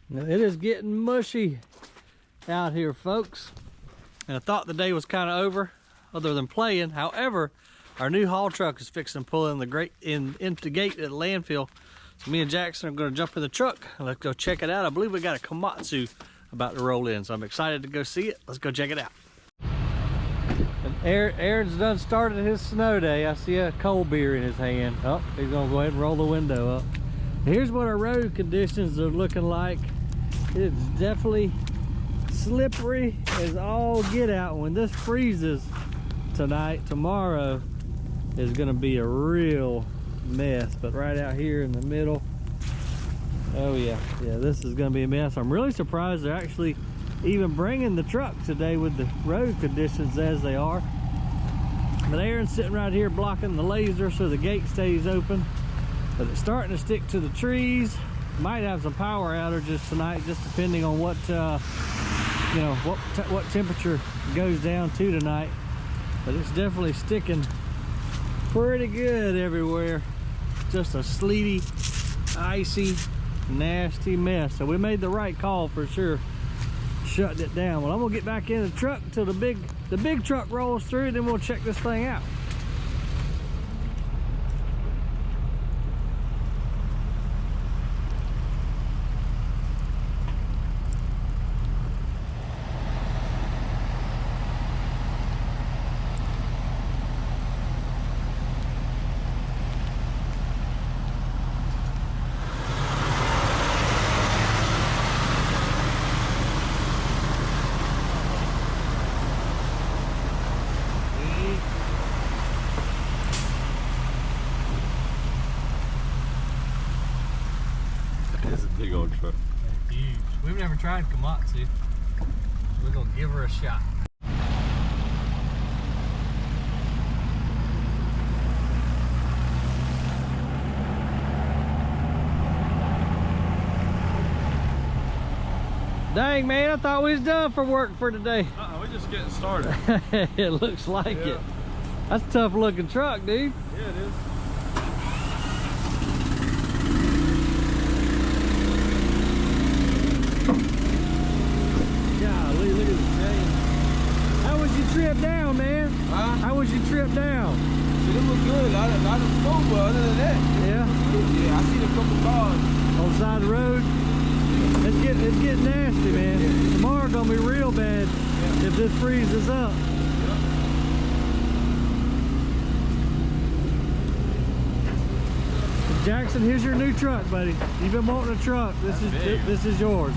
Now, it is getting mushy out here, folks. And I thought the day was kind of over, other than playing. However, our new haul truck is fixing to pull in the into the gate at the landfill. So me and Jackson are going to jump in the truck and let's go check it out. I believe we got a KOMATSU about to roll in, so I'm excited to go see it. Let's go check it out. And Aaron's done started his snow day. I see a cold beer in his hand. Oh, he's going to go ahead and roll the window up. Here's what our road conditions are looking like. It's definitely slippery as all get out. When this freezes tonight, tomorrow is going to be a real mess. But right out here in the middle, oh yeah, this is going to be a mess. I'm really surprised they're actually even bringing the truck today with the road conditions as they are. But Aaron's sitting right here blocking the laser so the gate stays open. But it's starting to stick to the trees. Might have some power outages tonight, just depending on what you know, what temperature goes down to tonight. But it's definitely sticking pretty good everywhere. Just a sleety, icy, nasty mess. So we made the right call for sure, shutting it down. Well, I'm gonna get back in the truck until the big truck rolls through, then we'll check this thing out. It's a big old truck. Huge. We've never tried KOMATSU. We're gonna give her a shot. Dang, man, I thought we was done for work for today. We're just getting started. It looks like it. That's a tough looking truck, dude. Yeah, it is. Golly, look at the chain. How was your trip down, man? Huh? How was your trip down? It was good. A lot of smoke, but other than that. Yeah? Yeah, I seen a couple cars. On the side of the road? It's getting nasty, man. Tomorrow gonna be real bad if this freezes up. Jackson, here's your new truck, buddy. You've been wanting a truck. This is yours.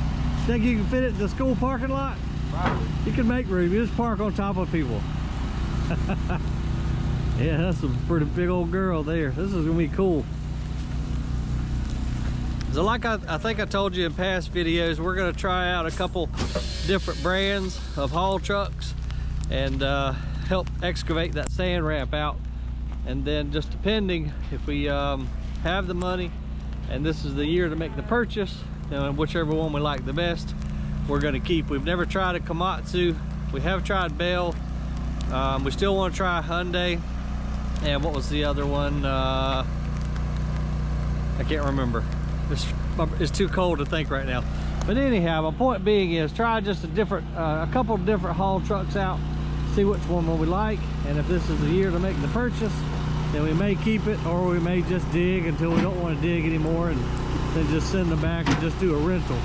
Think you can fit it in the school parking lot? Probably. You can make room. You just park on top of people. Yeah, that's a pretty big old girl there. This is gonna be cool. So like I think I told you in past videos, we're gonna try out a couple different brands of haul trucks and help excavate that sand ramp out. And then just depending if we have the money and this is the year to make the purchase, whichever one we like the best, we're gonna keep. We've never tried a KOMATSU. We have tried Bell. We still want to try Hyundai. And what was the other one? I can't remember. It's too cold to think right now. But anyhow, my point being is try just a couple of different haul trucks out, see which one we like, and if this is the year to make the purchase, then we may keep it, or we may just dig until we don't want to dig anymore and then just send them back and just do a rental.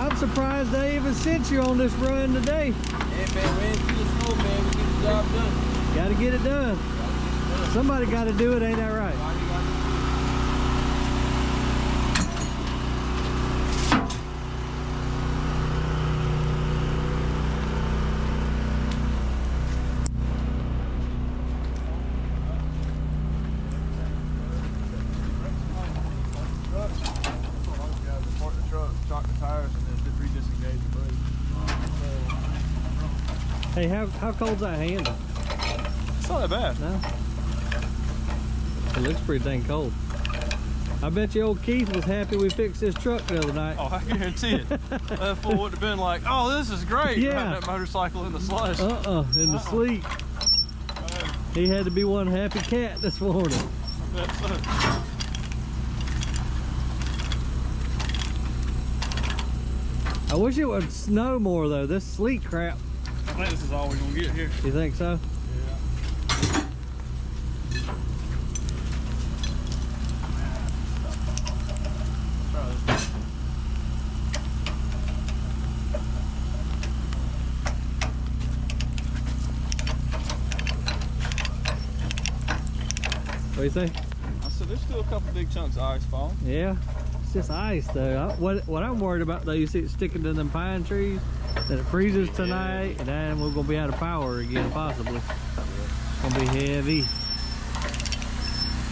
I'm surprised they even sent you on this run today. Yeah, man, we ain't too slow, man. We get the job done. Gotta get it done. Somebody gotta do it, ain't that right? Hey, how cold's that handle? It's not that bad. No? It looks pretty dang cold. I bet you old Keith was happy we fixed his truck the other night. Oh, I guarantee it. That fool would have been like, oh, this is great. Yeah. Riding that motorcycle in the slush. In the sleet. He had to be one happy cat this morning. I bet so. I wish it would snow more though. This sleet crap. I think this is all we're gonna get here. You think so? Yeah. Try this. What do you think? I said there's still a couple big chunks of ice falling. Yeah, it's just ice though. What I'm worried about though, you see it sticking to them pine trees, that it freezes tonight, and then we're gonna be out of power again possibly. It's gonna be heavy.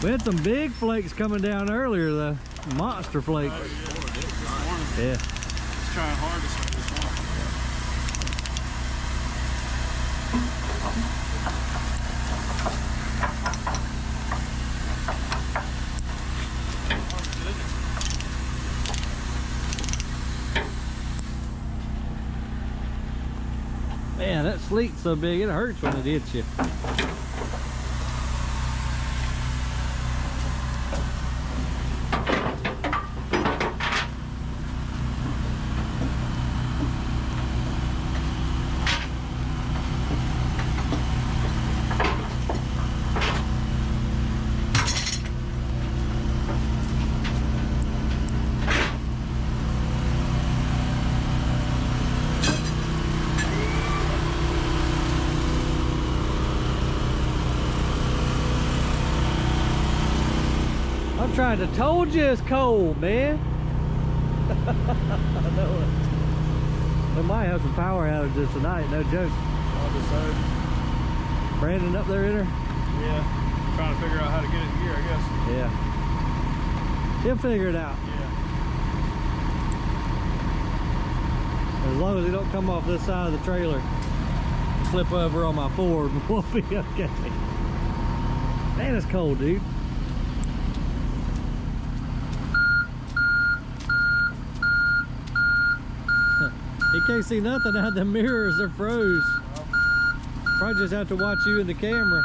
We had some big flakes coming down earlier though, monster flakes. Yeah. It's trying hard to start this one. Man, that sleet's so big it hurts when it hits you. I'm trying to told you it's cold, man. I know it. We might have some power outages tonight, no joke. Probably so. Brandon up there in her? Yeah. Trying to figure out how to get it in gear, I guess. Yeah. He'll figure it out. Yeah. As long as he don't come off this side of the trailer, flip over on my Ford, we'll be okay. Man, it's cold, dude. He can't see nothing out the mirrors, they're froze. Probably just have to watch you in the camera.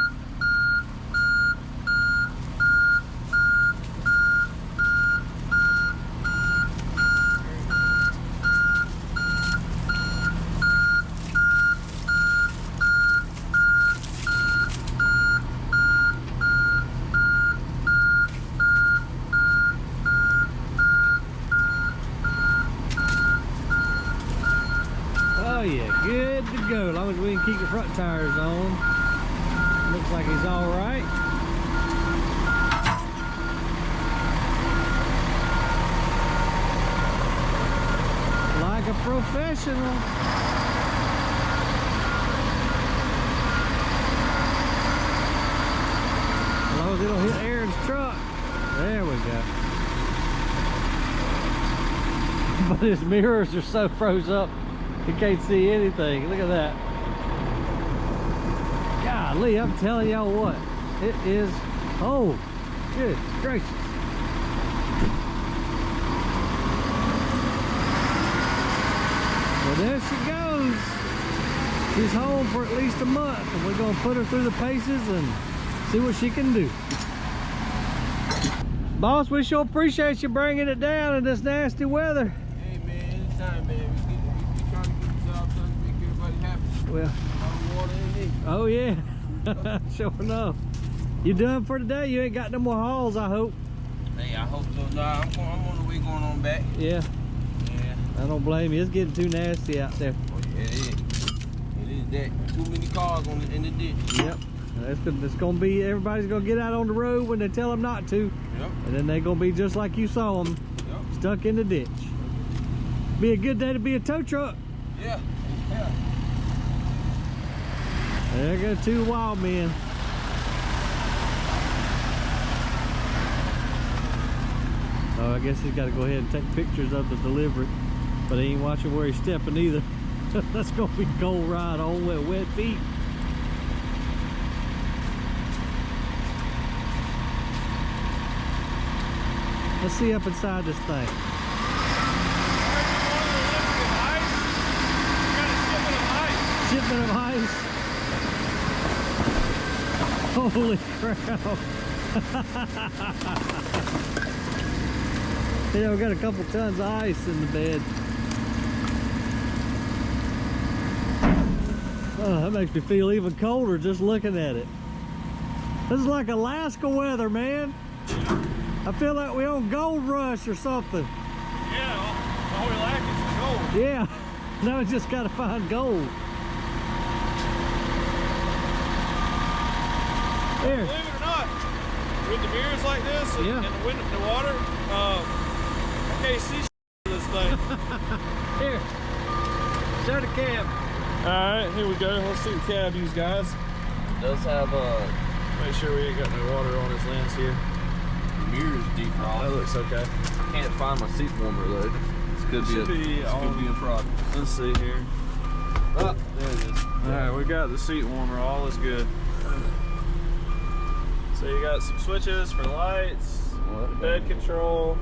Oh yeah, good to go. As long as we can keep the front tires on. Looks like he's all right. Like a professional. As long as it don't hit Aaron's truck. There we go. But his mirrors are so froze up. You can't see anything. Look at that. Golly, I'm telling y'all what. It is, oh, good gracious. Well, there she goes. She's home for at least a month, and we're gonna put her through the paces and see what she can do. Boss, we sure appreciate you bringing it down in this nasty weather. Hey man, anytime man. We trying to get the job done, make everybody happy. Well, All the water in there. oh yeah, sure enough. You done for today? You ain't got no more hauls, I hope. Hey, I hope so. Nah, I'm on the way going on back. Yeah, Yeah. I don't blame you. It's getting too nasty out there. Oh yeah, it is. It is that. Too many cars in the ditch. Yep. It's gonna be, everybody's gonna get out on the road when they tell them not to. Yep. And then they're gonna be just like you saw them, Yep. stuck in the ditch. Be a good day to be a tow truck. Yeah. Yeah. There go two wild men. Oh, I guess he's got to go ahead and take pictures of the delivery, but he ain't watching where he's stepping either. That's gonna be a cold ride on with wet feet. Let's see up inside this thing. Shipment of ice. Holy crap. Yeah, we got a couple tons of ice in the bed. Oh, that makes me feel even colder just looking at it. This is like Alaska weather, man. I feel like we on Gold Rush or something. Yeah, all we lack is the gold. Yeah, now we just gotta find gold. Here. Believe it or not, with the mirrors like this and, Yeah. and the wind in the water, I can't see this thing. Here, start a cab. Alright, here we go. Let's see the cab views, guys. It does have Make sure we ain't got no water on his lens here. mirrors defrost. That looks okay. Can't find my seat warmer though. This could be a product. Let's see here. Oh, there it is. Alright, we got the seat warmer. All is good. So you got some switches for lights, bed control,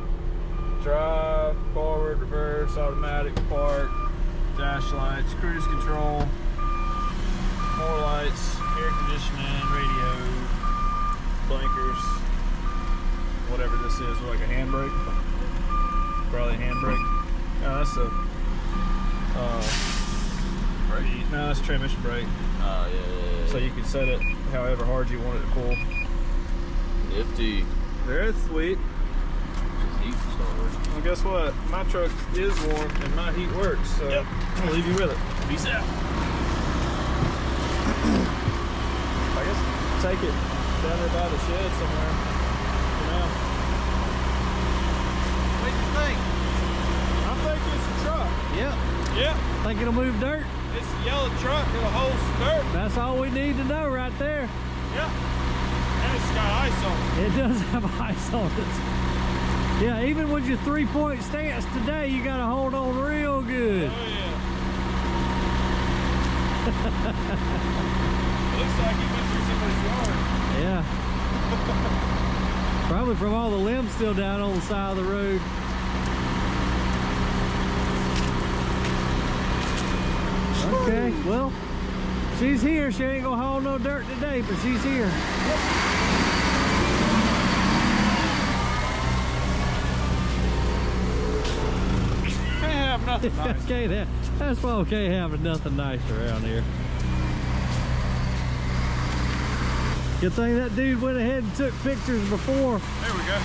drive, forward, reverse, automatic, park, dash lights, cruise control, more lights, air conditioning, radio, blinkers, whatever this is, like a handbrake. Probably a handbrake. No, that's a brake. No, that's a transmission brake. Oh yeah. So you can set it however hard you want it to pull. Nifty. Very sweet. Just heat started. Well, guess what? My truck is warm and my heat works, so I'm gonna leave you with it. Peace out. I guess take it down there by the shed somewhere for now. What do you think? I'm thinking it's a truck. Yep. Yeah, Think it'll move dirt? it's a yellow truck that'll hold some dirt. That's all we need to know right there. Yeah. And it's got ice on it. It does have ice on it. Yeah, even with your 3-point stance today, you gotta hold on real good. Oh yeah. Looks like he went through somebody's yard. Yeah. Probably from all the limbs still down on the side of the road. Okay, well, she's here. She ain't gonna haul no dirt today, but she's here. Can't have nothing nice. Can't have, that's why we can't have nothing nice around here. Good thing that dude went ahead and took pictures before. There we go.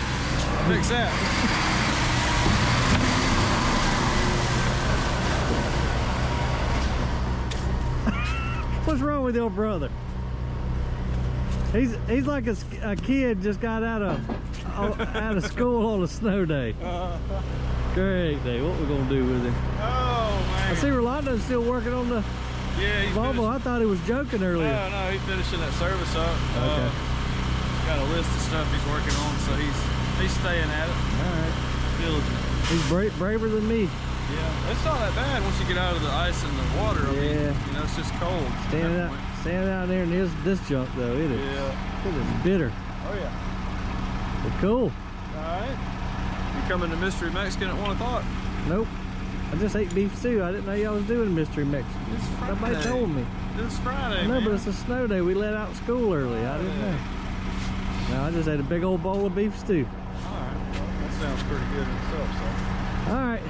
Fix that. What's wrong with your brother? He's like a kid just got out of school on a snow day. Great day. What we gonna do with him? Oh man. I see Rolando's still working on the Yeah, he's Volvo. I thought he was joking earlier. No, he's finishing that service up. Okay. Got a list of stuff he's working on, so he's staying at it. All right. Diligent. He's braver than me. Yeah, it's not that bad once you get out of the ice and the water. I mean, Yeah. you know, it's just cold. Standing out there in this junk though, it is. Yeah. It is bitter. Oh yeah. But cool. All right. You coming to Mystery Mexican at 1 o'clock? Nope. I just ate beef stew. I didn't know y'all was doing Mystery Mexican. It's Friday. Nobody told me. It's Friday, I know, man. but it's a snow day. We let out school early. I didn't know. No, I just ate a big old bowl of beef stew. All right. Well, that sounds pretty good in itself, so. All right.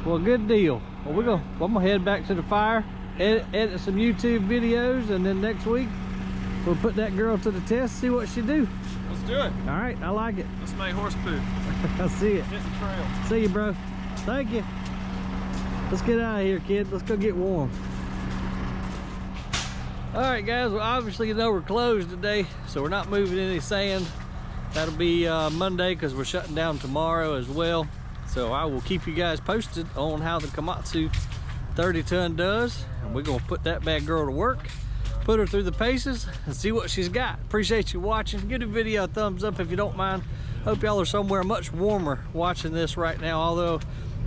Well, good deal. Well, I'm gonna head back to the fire, edit some YouTube videos, and then next week we'll put that girl to the test, see what she do. Let's do it. All right, I like it. Let's make horse poop. I see it. Hit the trail. See you, bro. Thank you. Let's get out of here, kid. Let's go get warm. All right, guys. Well, obviously, you know we're closed today, so we're not moving any sand. That'll be Monday because we're shutting down tomorrow as well. So I will keep you guys posted on how the Komatsu 30-ton does. And we're gonna put that bad girl to work, put her through the paces, and see what she's got. Appreciate you watching. Give the video a thumbs up if you don't mind. Hope y'all are somewhere much warmer watching this right now, although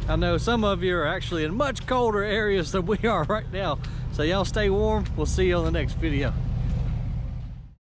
I know some of you are actually in much colder areas than we are right now. So y'all stay warm. We'll see you on the next video.